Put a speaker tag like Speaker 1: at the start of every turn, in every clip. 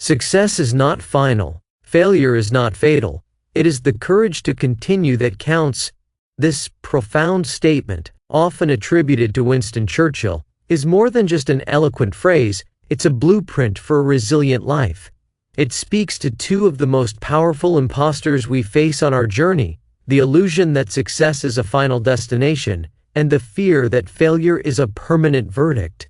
Speaker 1: Success is not final. Failure is not fatal. It is the courage to continue that counts. This profound statement, often attributed to Winston Churchill, is more than just an eloquent phrase, it's a blueprint for a resilient life. It speaks to two of the most powerful imposters we face on our journey: the illusion that success is a final destination, and the fear that failure is a permanent verdict.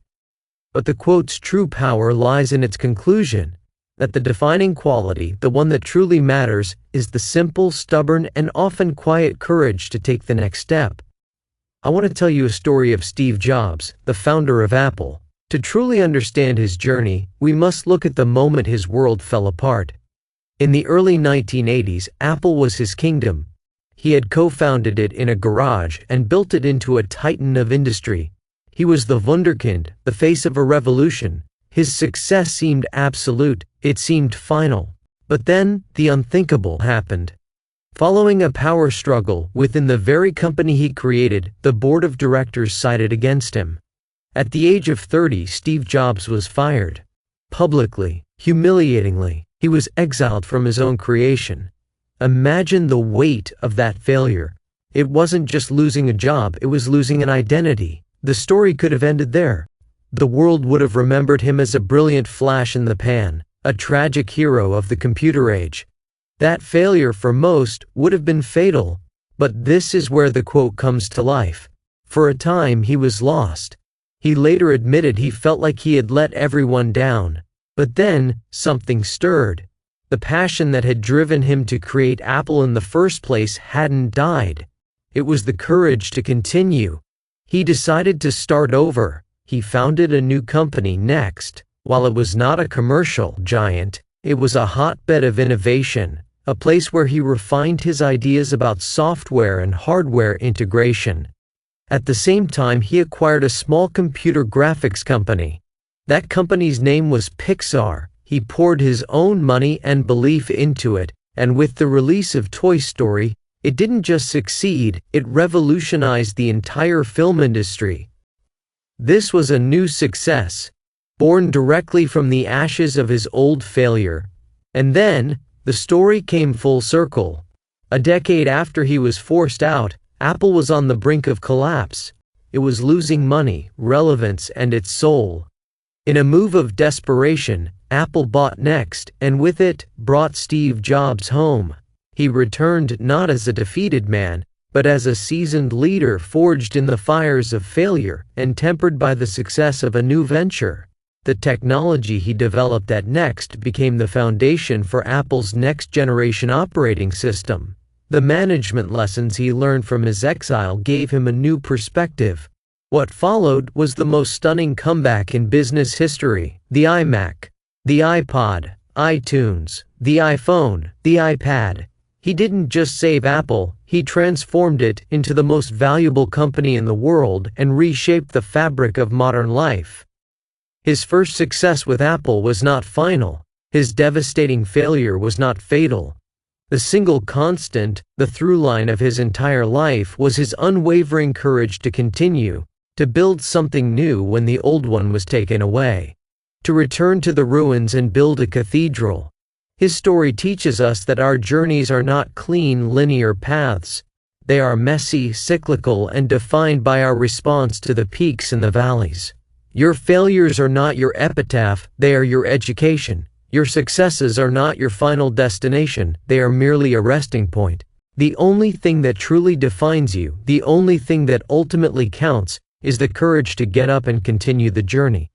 Speaker 1: But the quote's true power lies in its conclusion, that the defining quality, the one that truly matters, is the simple, stubborn, and often quiet courage to take the next step. I want to tell you a story of Steve Jobs, the founder of Apple. To truly understand his journey, we must look at the moment his world fell apart. In the early 1980s, Apple was his kingdom. He had co-founded it in a garage and built it into a titan of industry. He was the wunderkind, the face of a revolution. His success seemed absolute, it seemed final. But then, the unthinkable happened. Following a power struggle within the very company he created, the board of directors sided against him. At the age of 30, Steve Jobs was fired. Publicly, humiliatingly, he was exiled from his own creation. Imagine the weight of that failure. It wasn't just losing a job, it was losing an identity. The story could have ended there. The world would have remembered him as a brilliant flash in the pan, a tragic hero of the computer age. That failure for most would have been fatal, but this is where the quote comes to life. For a time he was lost. He later admitted he felt like he had let everyone down. But then, something stirred. The passion that had driven him to create Apple in the first place hadn't died. It was the courage to continue. He decided to start over. He founded a new company next. While it was not a commercial giant, it was a hotbed of innovation, a place where he refined his ideas about software and hardware integration. At the same time, he acquired a small computer graphics company. That company's name was Pixar. He poured his own money and belief into it, and with the release of Toy Story, it didn't just succeed, it revolutionized the entire film industry. This was a new success, born directly from the ashes of his old failure. And then, the story came full circle. A decade after he was forced out, Apple was on the brink of collapse. It was losing money, relevance, and its soul. In a move of desperation, Apple bought Next, and with it, brought Steve Jobs home. He returned not as a defeated man, but as a seasoned leader forged in the fires of failure and tempered by the success of a new venture. The technology he developed at Next became the foundation for Apple's next-generation operating system. The management lessons he learned from his exile gave him a new perspective. What followed was the most stunning comeback in business history: the iMac, the iPod, iTunes, the iPhone, the iPad. He didn't just save Apple, he transformed it into the most valuable company in the world and reshaped the fabric of modern life. His first success with Apple was not final. His devastating failure was not fatal. The single constant, the through line of his entire life, was his unwavering courage to continue, to build something new when the old one was taken away, to return to the ruins and build a cathedral. His story teaches us that our journeys are not clean, linear paths. They are messy, cyclical, and defined by our response to the peaks and the valleys. Your failures are not your epitaph, they are your education. Your successes are not your final destination, they are merely a resting point. The only thing that truly defines you, the only thing that ultimately counts, is the courage to get up and continue the journey.